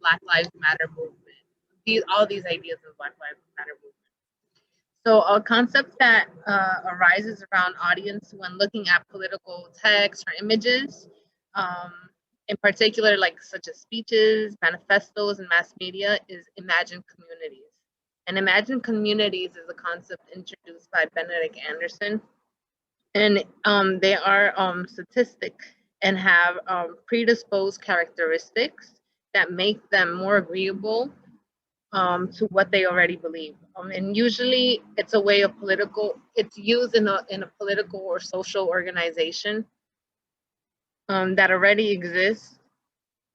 Black Lives Matter movement. All these ideas of Black Lives Matter movement. So a concept that arises around audience when looking at political text or images, in particular, like such as speeches, manifestos, and mass media, is imagined communities. And imagined communities is a concept introduced by Benedict Anderson. And they are statistic and have predisposed characteristics that make them more agreeable to what they already believe. And usually it's a way of it's used in a political or social organization that already exists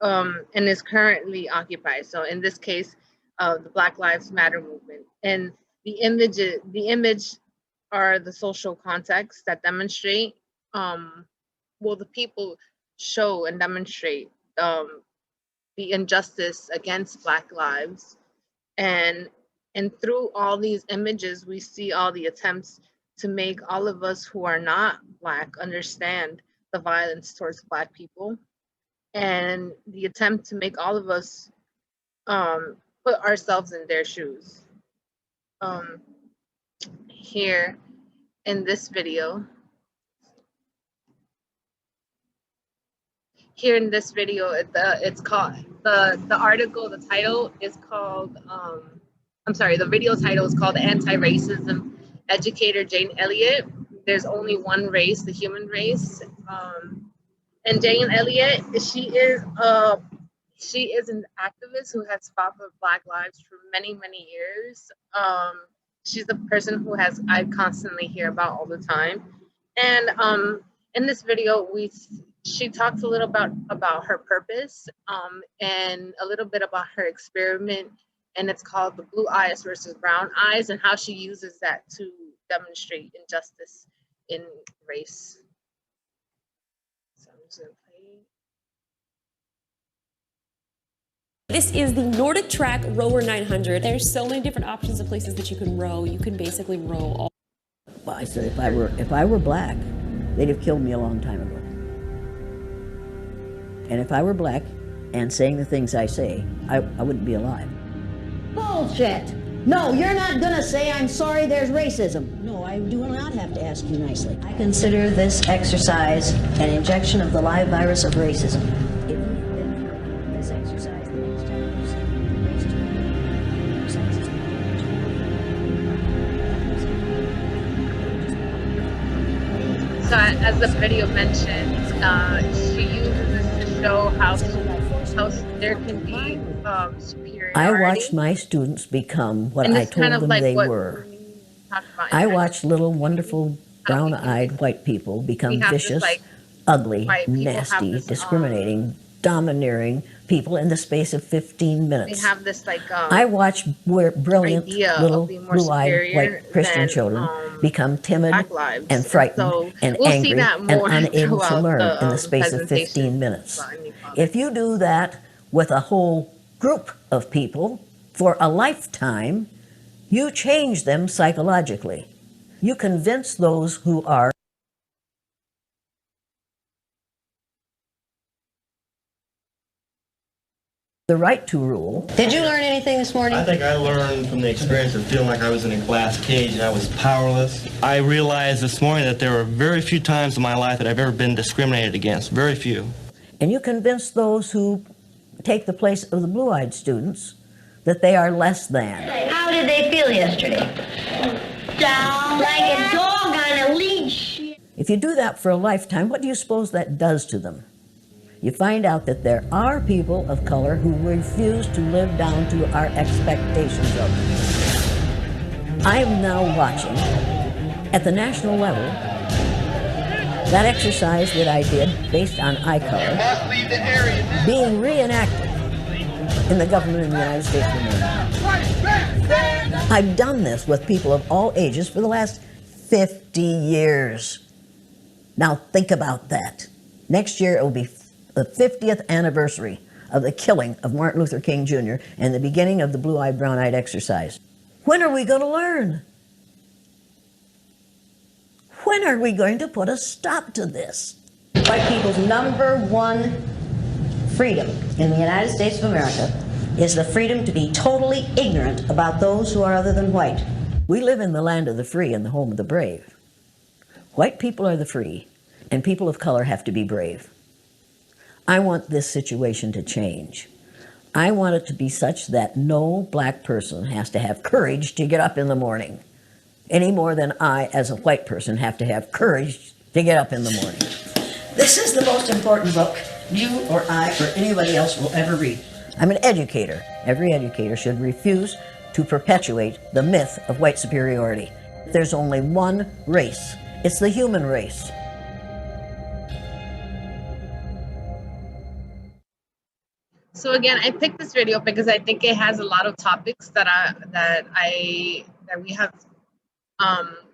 and is currently occupied. So in this case, the Black Lives Matter movement. And the image are the social contexts that demonstrate, the people show and demonstrate the injustice against Black lives. And through all these images, we see all the attempts to make all of us who are not Black understand the violence towards Black people, and the attempt to make all of us put ourselves in their shoes. Here in this video, it's called, the article, the title is called, the video title is called Anti-Racism Educator Jane Elliott. There's only one race, the human race. And Jane Elliott, she is an activist who has fought for Black lives for many, many years. She's the person who I constantly hear about all the time. And in this video, she talks a little about her purpose and a little bit about her experiment, and it's called the blue eyes versus brown eyes, and how she uses that to demonstrate injustice in race. So I'm just gonna play. This is the Nordic Track Rower 900. There's so many different options of places that you can row. You can basically row all. Well, I said if I were Black, they'd have killed me a long time ago. And if I were Black and saying the things I say, I wouldn't be alive. Bullshit! No, you're not gonna say I'm sorry there's racism. No, I do not have to ask you nicely. I consider this exercise an injection of the live virus of racism. If you've been through this exercise, the next time you see So as the video mentioned, she uses this to show how there can be superiority. I watched my students become what I told them they were. I watched little, wonderful, brown-eyed white people become vicious, ugly, nasty, discriminating, domineering people in the space of 15 minutes. They have this I watched brilliant little blue-eyed white Christian children become timid and frightened and angry and unable to learn in the space of 15 minutes. If you do that with a whole group of people for a lifetime, you change them psychologically. You convince those who are the right to rule. Did you learn anything this morning? I think I learned from the experience of feeling like I was in a glass cage and I was powerless. I realized this morning that there were very few times in my life that I've ever been discriminated against, very few. And you convince those who take the place of the blue-eyed students that they are less than. How did they feel yesterday? Down like a dog on a leash. If you do that for a lifetime, what do you suppose that does to them? You find out that there are people of color who refuse to live down to our expectations of them. I am now watching, at the national level, that exercise that I did based on eye color being reenacted in the government of the United States of America. I've done this with people of all ages for the last 50 years. Now think about that. Next year it will be the 50th anniversary of the killing of Martin Luther King Jr. and the beginning of the blue-eyed, brown-eyed exercise. When are we going to learn? When are we going to put a stop to this? White people's #1 freedom in the United States of America is the freedom to be totally ignorant about those who are other than white. We live in the land of the free and the home of the brave. White people are the free, and people of color have to be brave. I want this situation to change. I want it to be such that no black person has to have courage to get up in the morning, any more than I, as a white person, have to have courage to get up in the morning. This is the most important book you or I or anybody else will ever read. I'm an educator. Every educator should refuse to perpetuate the myth of white superiority. There's only one race. It's the human race. So again, I picked this video because I think it has a lot of topics that we have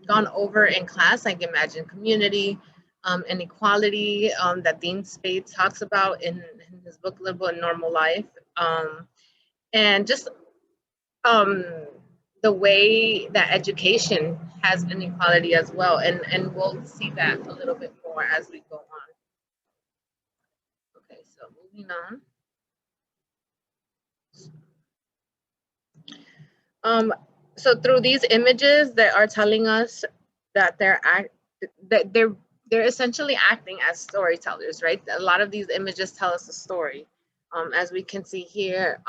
gone over in class. Like imagine community, inequality that Dean Spade talks about in his book Livable and Normal Life, and just the way that education has inequality as well, and we'll see that a little bit more as we go on. Okay, so moving on. So through these images, they are telling us that they're essentially acting as storytellers, right? A lot of these images tell us a story. As we can see here,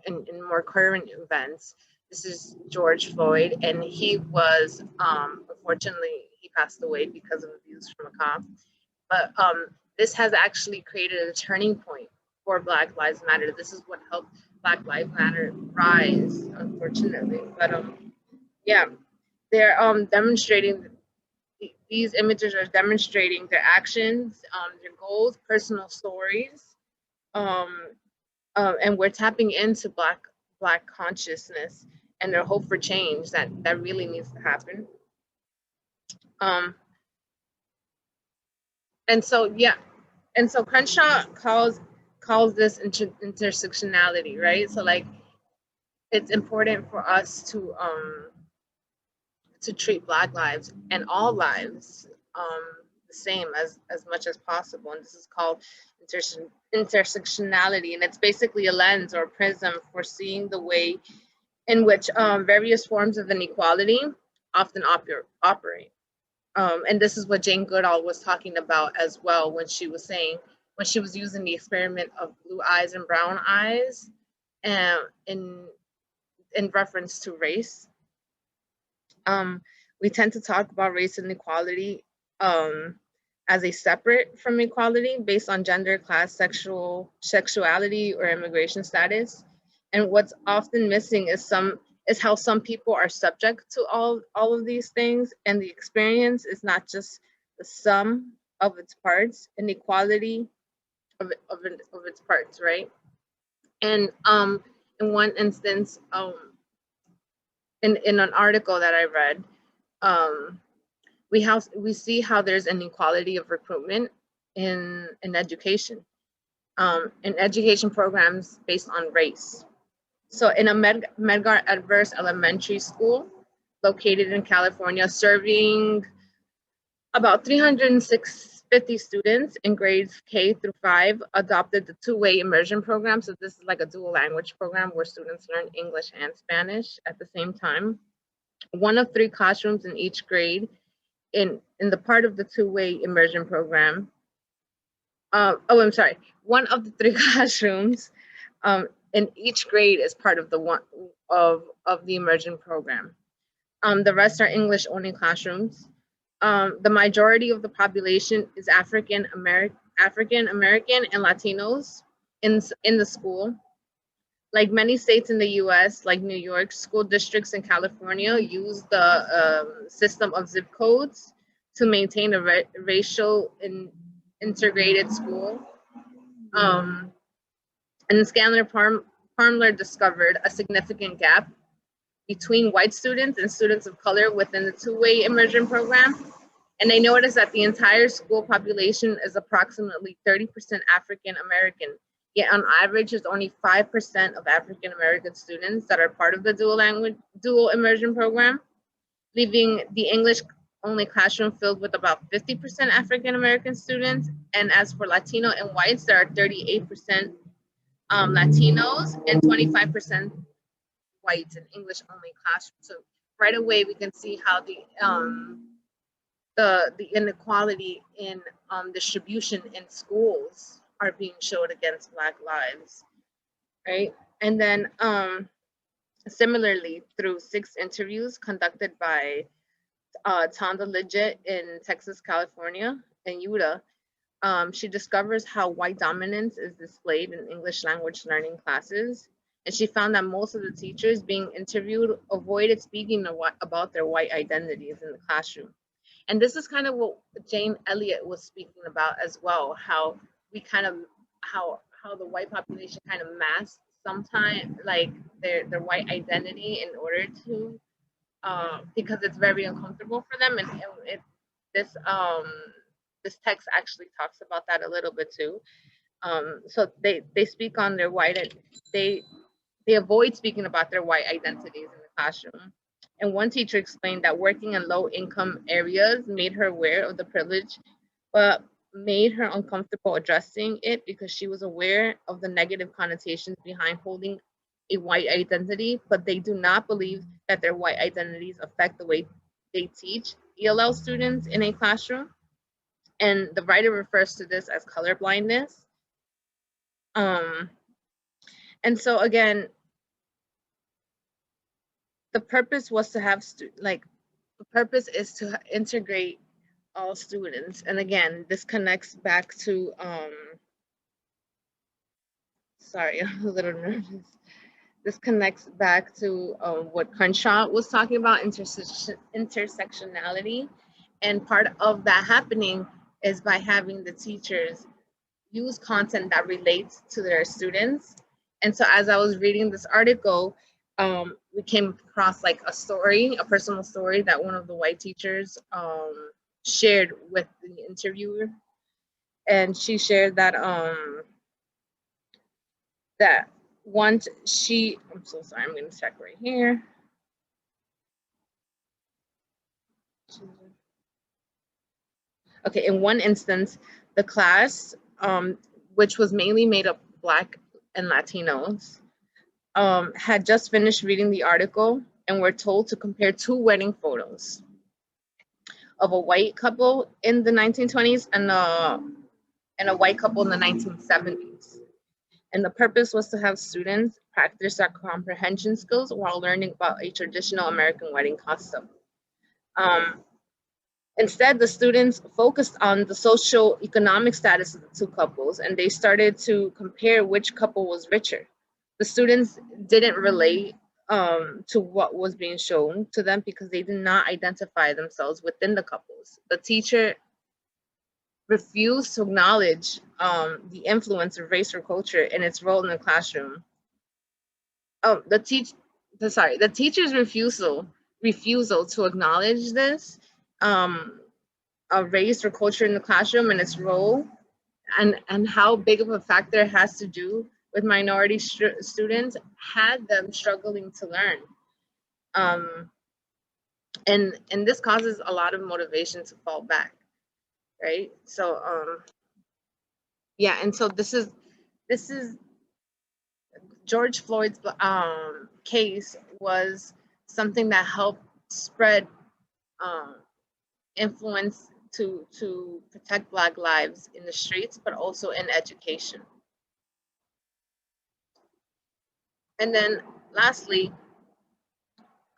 in more current events, this is George Floyd, and he was, unfortunately, he passed away because of abuse from a cop. But this has actually created a turning point for Black Lives Matter. This is what helped Black Lives Matter rise, unfortunately. But yeah, they're demonstrating, these images are demonstrating their actions, their goals, personal stories, and we're tapping into Black consciousness and their hope for change that really needs to happen. And so yeah, and so Crenshaw calls this intersectionality, right? So like, it's important for us to treat Black lives and all lives the same as much as possible. And this is called intersectionality, and it's basically a lens or prism for seeing the way in which various forms of inequality often operate. And this is what Jane Goodall was talking about as well when she was using the experiment of blue eyes and brown eyes in reference to race. We tend to talk about race and equality as a separate from equality based on gender, class, sexuality, or immigration status. And what's often missing is how some people are subject to all of these things, and the experience is not just the sum of its parts, inequality of its parts, right? And in one instance, in an article that I read, we see how there's inequality of recruitment in education, in education programs based on race. So in a Medgar Evers Elementary School located in California, serving about 350 students in grades K through 5, adopted the two-way immersion program. So this is like a dual language program where students learn English and Spanish at the same time. One of 3 classrooms in each grade in the part of the two-way immersion program. One of the 3 classrooms in each grade is part of the the immersion program. The rest are English only classrooms. The majority of the population is African American and Latinos in the school. Like many states in the US, like New York, school districts in California use the system of zip codes to maintain a racial integrated school. And Scanlon Parmler discovered a significant gap between white students and students of color within the two-way immersion program. And they noticed that the entire school population is approximately 30% African American. Yet on average, there's only 5% of African American students that are part of the dual immersion program, leaving the English only classroom filled with about 50% African American students. And as for Latino and whites, there are 38% Latinos and 25% whites in English only classrooms. So right away we can see how the inequality in distribution in schools are being showed against Black lives, right? And then similarly, through 6 interviews conducted by Tonda Lidgett in Texas, California, and Utah, she discovers how white dominance is displayed in English language learning classes. And she found that most of the teachers being interviewed avoided speaking about their white identities in the classroom. And this is kind of what Jane Elliott was speaking about as well, how we kind of, how the white population kind of masks sometimes like their white identity in order to, because it's very uncomfortable for them. And this this text actually talks about that a little bit too. So they speak on their white, they avoid speaking about their white identities in the classroom. And one teacher explained that working in low income areas made her aware of the privilege, but made her uncomfortable addressing it because she was aware of the negative connotations behind holding a white identity, but they do not believe that their white identities affect the way they teach ELL students in a classroom. And the writer refers to this as color blindness. And so again, the purpose was to have the purpose is to integrate all students. And again, this connects back to sorry, I'm a little nervous. This connects back to what Crenshaw was talking about, intersectionality. And part of that happening is by having the teachers use content that relates to their students. And so as I was reading this article, we came across like a story, a personal story that one of the white teachers shared with the interviewer. And she shared that that once she, I'm so sorry, I'm gonna check right here. Okay, in one instance, the class, which was mainly made up Black and Latinos, had just finished reading the article and were told to compare 2 wedding photos of a white couple in the 1920s and a white couple in the 1970s. And the purpose was to have students practice their comprehension skills while learning about a traditional American wedding custom. Instead, the students focused on the social economic status of the 2 couples, and they started to compare which couple was richer. The students didn't relate to what was being shown to them because they did not identify themselves within the couples. The teacher refused to acknowledge the influence of race or culture and its role in the classroom. The teacher's refusal to acknowledge this race or culture in the classroom and its role, and how big of a factor it has to do with minority students, had them struggling to learn. And this causes a lot of motivation to fall back, right? So yeah, and so this is George Floyd's case was something that helped spread influence to protect Black lives in the streets, but also in education. And then lastly,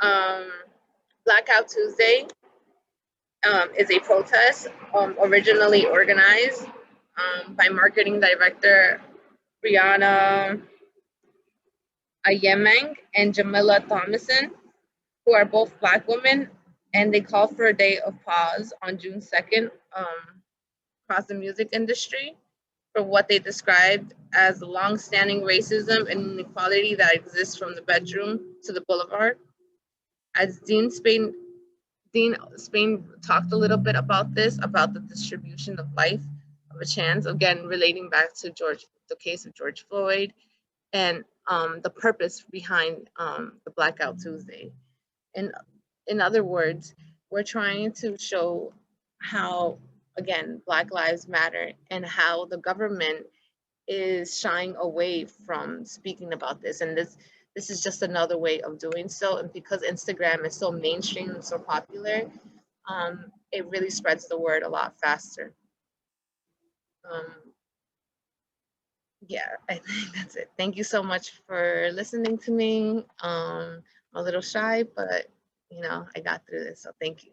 Blackout Tuesday is a protest originally organized by marketing director Brianna Ayemang and Jamila Thomason, who are both Black women, and they call for a day of pause on June 2nd across the music industry for what they described as the long-standing racism and inequality that exists from the bedroom to the boulevard. As Dean Spain talked a little bit about this, about the distribution of life of a chance, again, relating back to the case of George Floyd, and the purpose behind the Blackout Tuesday. And in other words, we're trying to show how, again, Black Lives Matter and how the government is shying away from speaking about this, and this is just another way of doing so. And because Instagram is so mainstream and so popular, it really spreads the word a lot faster. Yeah, I think that's it. Thank you so much for listening to me. I'm a little shy, but you know, I got through this, so thank you.